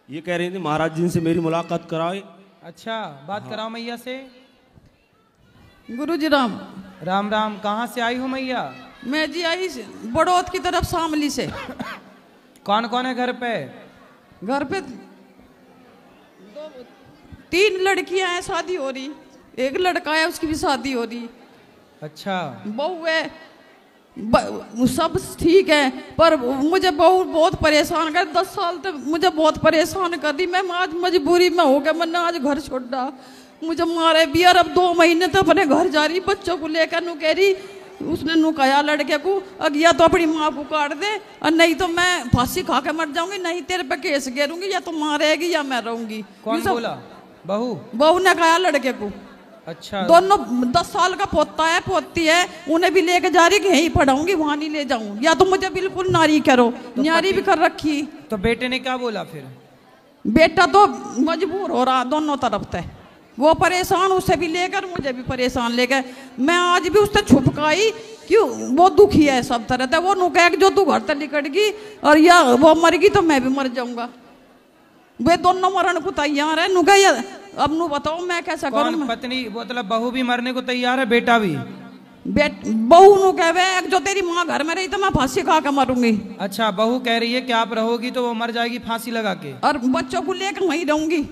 ये कह रही थी महाराज जी से मेरी मुलाकात कराए। अच्छा, बात कराओ मैया से। गुरु जी राम राम राम। कहाँ से आई हो मैया? मैं जी आई बड़ौत की तरफ शामली से। कौन कौन है घर पे? घर पे 3 लड़कियां हैं, शादी हो रही। एक लड़का है, उसकी भी शादी हो रही। अच्छा। बहू है, सब ठीक है, पर मुझे बहू बहुत परेशान कर। 10 साल तक मुझे बहुत परेशान कर दी। मैं आज मजबूरी में हो गया, मैंने आज घर छोड़ा। मुझे मारे भी और अब 2 महीने तो अपने घर जा रही बच्चों को लेकर। नु कह रही, उसने नु कहा लड़के को, अब या तो अपनी माँ को काट दे और नहीं तो मैं फांसी खा के मर जाऊंगी, नहीं तेरे पे केस गिरूंगी, या तो माँ रहेगी या मैं रहूंगी। कौन बोला? बहू? बहू ने कहा लड़के को। अच्छा। दोनों 10 साल का पोता है, पोती है, उन्हें भी लेके जा रही कि यहीं पढ़ाऊंगी, वहां नहीं ले जाऊं, या तो मुझे बिल्कुल नारी करो। तो नारी भी कर रखी। तो बेटे ने क्या बोला फिर? बेटा तो मजबूर हो रहा दोनों तरफ से। वो परेशान, उसे भी लेकर मुझे भी परेशान लेकर। मैं आज भी उससे छुपकाई क्यों, वो दुखी है सब तरह से। वो नुकैक जो तू घर तक निकट गई और या वो मर गई तो मैं भी मर जाऊंगा। वे दोनों मरण को तैयार है। नुका अब नु बताओ मैं कैसा करूं? पत्नी मतलब बहू भी मरने को तैयार है, बेटा भी? बहू नु कहे जो तेरी माँ घर में रही तो मैं फांसी खा के मरूंगी। अच्छा, बहू कह रही है कि आप रहोगी तो वो मर जाएगी फांसी लगा के, और बच्चों को लेकर वहीं रहूंगी।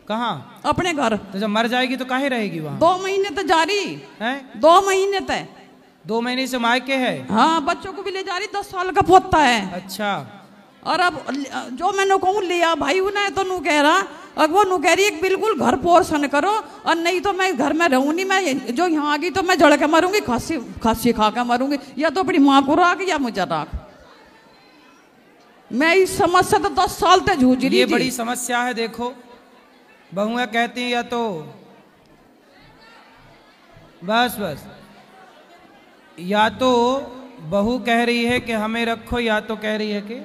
कहाँ? अपने घर। तो जब मर जाएगी तो काहे रहेगी वहाँ? 2 महीने तक जा रही है। 2 महीने तक। 2 महीने से मायके है? हाँ, बच्चों को भी ले जा रही। 10 साल का पोता है। अच्छा। और अब जो मैंने कहूँ लिया भाई उन्हें तो नू कह रहा, अब वो नू कह रही है बिल्कुल घर पोषण करो और नहीं तो मैं घर में रहूँ नहीं, मैं जो यहाँ आ गई तो मैं जड़ के मरूंगी, खांसी खा के मरूंगी, या तो अपनी माँ को राख या मुझे राख। मैं इस समस्या तो 10 साल तक जूझ रही। ये बड़ी समस्या है। देखो बहुएं कहती हैं या तो बस या तो बहू कह रही है कि हमें रखो, या तो कह रही है कि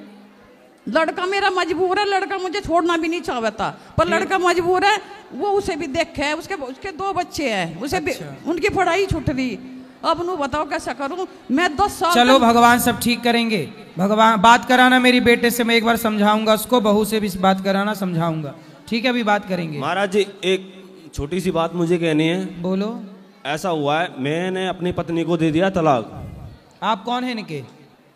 लड़का मेरा मजबूर है। लड़का मुझे छोड़ना भी नहीं चाहता, पर लड़का मजबूर है। वो उसे भी देखे है, उसके 2 बच्चे हैं, उसे भी उनकी पढ़ाई छूट रही। अब नु बताओ कैसा करूं मैं? 10 साल। चलो भगवान सब ठीक करेंगे। भगवान बात कराना मेरी बेटे से, मैं एक बार समझाऊंगा उसको, बहू से भी बात कराना समझाऊंगा। ठीक है, अभी बात करेंगे। महाराज जी एक छोटी सी बात मुझे कहनी है। बोलो। ऐसा हुआ है, मैंने अपनी पत्नी को दे दिया तलाक। आप कौन है इनके?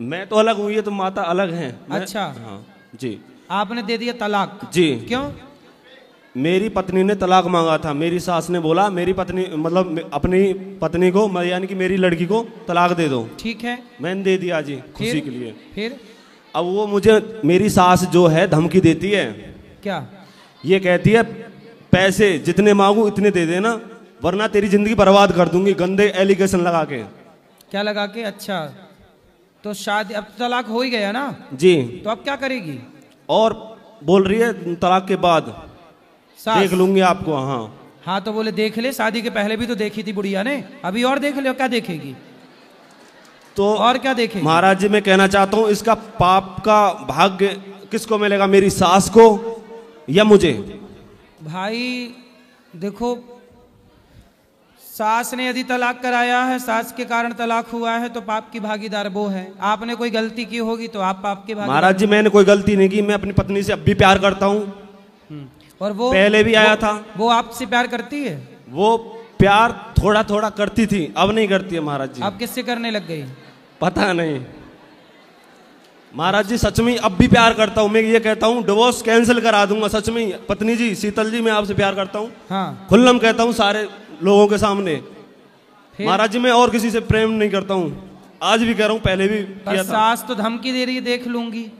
मैं तो अलग हूँ, ये तो माता अलग हैं। अच्छा। हाँ जी। आपने दे दिया तलाक? जी। क्यों? मेरी पत्नी ने तलाक मांगा था। मेरी सास ने बोला मेरी पत्नी मतलब अपनी पत्नी को यानी कि मेरी लड़की को तलाक दे दो। ठीक है, मैंने दे दिया जी, खुशी के लिए। फिर अब वो मुझे मेरी सास जो है धमकी देती है। क्या? ये कहती है पैसे जितने मांगू इतने दे देना वरना तेरी जिंदगी बर्बाद कर दूंगी, गंदे एलिगेशन लगा के। क्या लगा के? अच्छा, तो शादी अब तलाक हो ही गया ना जी, तो अब क्या करेगी? और बोल रही है तलाक के बाद देख लूंगी आपको। हाँ तो बोले देख ले, शादी के पहले भी तो देखी थी बुढ़िया ने, अभी और देख ले। क्या देखेगी? तो और क्या देखेगी? महाराज जी मैं कहना चाहता हूँ इसका पाप का भाग्य किसको मिलेगा, मेरी सास को या मुझे? भाई देखो, सास ने यदि तलाक कराया है, सास के कारण तलाक हुआ है, तो पाप की भागीदार वो है। आपने कोई गलती की होगी तो आप पाप के भागीदार। महाराज जी मैंने कोई गलती नहीं की, मैं अपनी पत्नी से अब भी प्यार करता हूँ। और वो पहले भी आया था। वो आपसे प्यार करती है? वो प्यार थोड़ा थोड़ा करती थी, अब नहीं करती है महाराज जी। अब किससे करने लग गई? पता नहीं महाराज जी, सच में अब भी प्यार करता हूँ। मैं ये कहता हूँ डिवोर्स कैंसिल करा दूंगा। सच में पत्नी जी, शीतल जी, मैं आपसे प्यार करता हूँ। हाँ। खुल्लम कहता हूँ सारे लोगों के सामने। महाराज जी मैं और किसी से प्रेम नहीं करता हूँ, आज भी कह रहा हूँ, पहले भी किया था। सास तो धमकी दे रही है, देख लूंगी।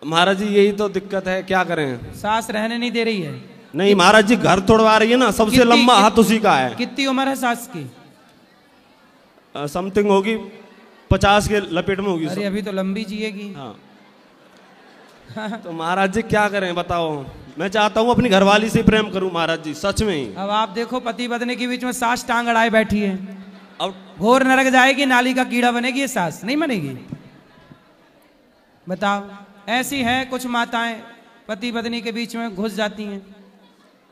महाराज जी यही तो दिक्कत है, क्या करें? सास रहने नहीं दे रही है। नहीं महाराज जी, घर तोड़वा रही है ना, सबसे लंबा हाथ उसी का है। कितनी उम्र है सास की? समथिंग होगी 50 के लपेट में होगी। अरे अभी तो लंबी जिएगी। हाँ। तो महाराज जी क्या करें बताओ? मैं चाहता हूँ अपनी घरवाली से प्रेम करूं महाराज जी, सच में ही। अब आप देखो, पति पत्नी के बीच में सास टांग अड़ाए बैठी है। अब घोर नरक जाएगी, नाली का कीड़ा बनेगी, ये सास नहीं बनेगी। बताओ, ऐसी हैं कुछ माताएं, पति पत्नी के बीच में घुस जाती हैं।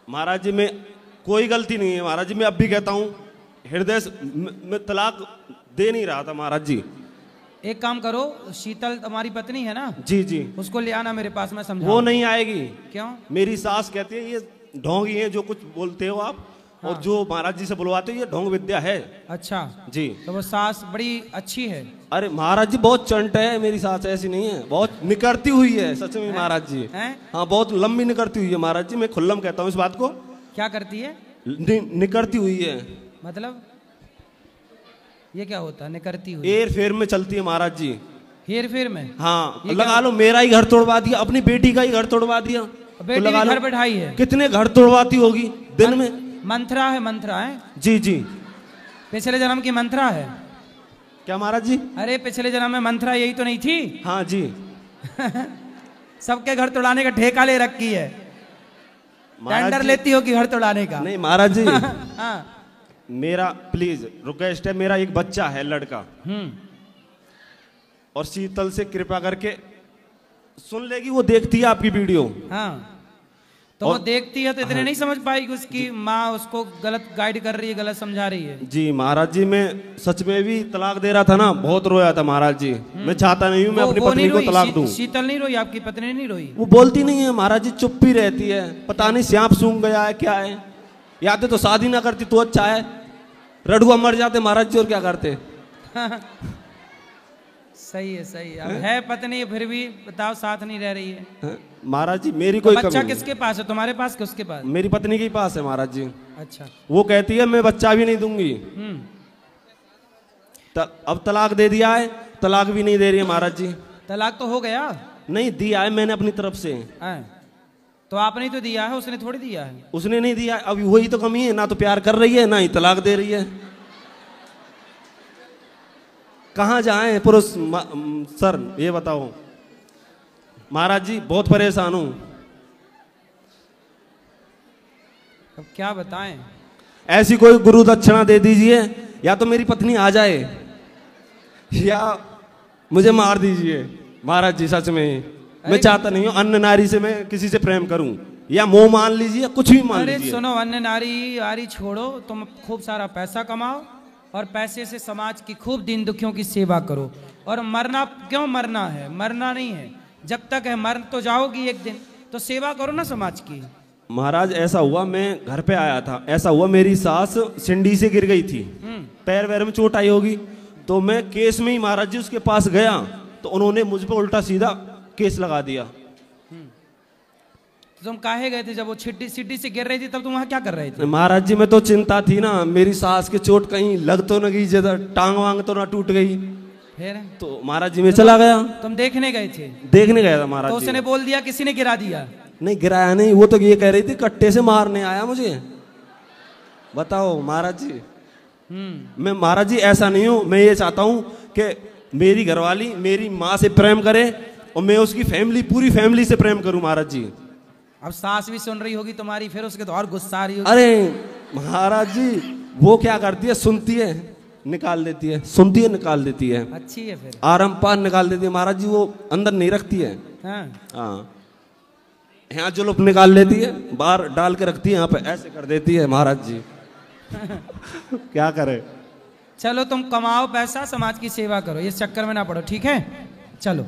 महाराज जी में कोई गलती नहीं है महाराज जी, मैं अब भी कहता हूँ हृदय में तलाक दे नहीं रहा था महाराज जी। एक काम करो, शीतल तुम्हारी पत्नी है ना, जी जी, उसको ले आना मेरे पास, मैं समझाऊं। वो नहीं आएगी। क्यों? मेरी सास कहती है ये ढोंगी है जो कुछ बोलते हो आप, हाँ। और जो महाराज जी से बुलवाते हो ये ढोंग विद्या है। अच्छा जी। तो वो सास बड़ी अच्छी है? अरे महाराज जी बहुत चंट है, मेरी सास ऐसी नहीं है, बहुत निकरती हुई है सच में महाराज जी। हैं? हाँ बहुत लंबी निकरती हुई है महाराज जी, मैं खुल्लम कहता हूँ इस बात को। क्या करती है? निकरती हुई है मतलब ये क्या होता है निकरती हुई? एयर फेयर में चलती है महाराज जी। हेर फेर में? हाँ ये लगा लो, मेरा ही घर तोड़वा दिया, अपनी बेटी का ही घर तोड़वा दिया, बेटी तो लगा भी लो घर बैठाई है। कितने घर तोड़वाती होगी दिन में। मंत्रा है, मंत्रा है। जी जी। पिछले जन्म की मंत्रा है। क्या महाराज जी? अरे पिछले जन्म में मंत्रा यही तो नहीं थी? हाँ जी। सबके घर तोड़ाने का ठेका ले रखी है, महाराज टेंडर जी- लेती होगी घर तोड़ाने का। नहीं महाराज जी हाँ। मेरा प्लीज रिक्वेस्ट है, मेरा एक बच्चा है लड़का, और शीतल से कृपा करके सुन लेगी, वो देखती है आपकी वीडियो। हाँ तो वो देखती है तो इतने नहीं समझ पाएगी उसकी माँ उसको गलत गाइड कर रही है, गलत समझा रही है। जी महाराज जी, मैं सच में भी तलाक दे रहा था ना, बहुत रोया था महाराज जी। मैं चाहता नहीं हूँ मैं अपनी वो पत्नी नहीं को रोई, तलाक दूं। शीतल नहीं रोई, आपकी पत्नी नहीं रोई? वो बोलती नहीं है महाराज जी, चुप ही रहती है, पता नहीं सांप सूंघ गया है क्या है, याद तो शादी ना करती तो अच्छा है, रड़ुआ मर जाते महाराज जी और क्या करते। सही है, सही है। अब है पत्नी फिर भी बताओ साथ नहीं रह रही है। महाराज जी मेरी कोई बच्चा कमी नहीं। किसके पास है, तुम्हारे पास कि उसके पास? मेरी पत्नी के पास है महाराज जी। अच्छा। वो कहती है मैं बच्चा भी नहीं दूंगी। अब तलाक दे दिया है, तलाक भी नहीं दे रही है महाराज जी। तलाक तो हो गया? नहीं दिया है मैंने अपनी तरफ से। तो आपने ही तो दिया है, उसने थोड़ी दिया है। उसने नहीं दिया, अभी वही तो कमी है, ना तो प्यार कर रही है ना ही तलाक दे रही है। कहाँ जाएं पुरुष सर, ये बताओ महाराज जी, बहुत परेशान हूं। अब क्या बताएं? ऐसी कोई गुरु दक्षिणा दे दीजिए, या तो मेरी पत्नी आ जाए या मुझे मार दीजिए महाराज जी। सच में मैं चाहता नहीं हूँ अन्य नारी से मैं किसी से प्रेम करूं, या मोह मान लीजिए, कुछ भी मान लीजिए। अरे सुनो, अन्य नारी आरी छोड़ो, तुम खूब सारा पैसा कमाओ और पैसे से समाज की खूब दीन दुखियों की सेवा करो। और मरना क्यों मरना है? मरना नहीं है, जब तक है मर तो जाओगी एक दिन, तो सेवा करो ना समाज की। महाराज ऐसा हुआ, मैं घर पे आया था, ऐसा हुआ मेरी सास सिंडी से गिर गई थी, पैर वैर में चोट आई होगी, तो मैं केस में ही महाराज जी उसके पास गया, तो उन्होंने मुझ पर उल्टा सीधा केस लगा दिया। तो तुम काहे गए थे जब वो सिटी से गिर रही थी, तब तुम वहां क्या कर रहे थे? महाराज जी मैं तो चिंता थी ना, मेरी सास की चोट कहीं लग तो न गई, ज्यादा टांग वांग तो ना टूट गई। फिर तो महाराज जी मैं चला गया, तुम देखने गए थे? देखने गया था महाराज तो जी। उसने बोल दिया किसी ने गिरा दिया? नहीं गिराया नहीं, वो तो ये कह रही थी कट्टे से मारने आया मुझे। बताओ महाराज जी। मैं महाराज जी ऐसा नहीं हूं, मैं ये चाहता हूं कि मेरी घरवाली मेरी माँ से प्रेम करे और मैं उसकी फैमिली, पूरी फैमिली से प्रेम करूं महाराज जी। अब सास भी सुन रही होगी तुम्हारी, फिर उसके तो और गुस्सा आ रही होगी। अरे महाराज जी वो क्या करती है, सुनती है निकाल देती है, सुनती है निकाल देती है, अच्छी है फिर। आराम पार निकाल देती है महाराज जी, वो अंदर नहीं रखती है। हाँ यहाँ जुलूफ निकाल लेती है, बाहर डाल के रखती है, यहाँ पे ऐसे कर देती है महाराज जी। क्या करे। चलो तुम कमाओ पैसा, समाज की सेवा करो, इस चक्कर में ना पड़ो, ठीक है? चलो।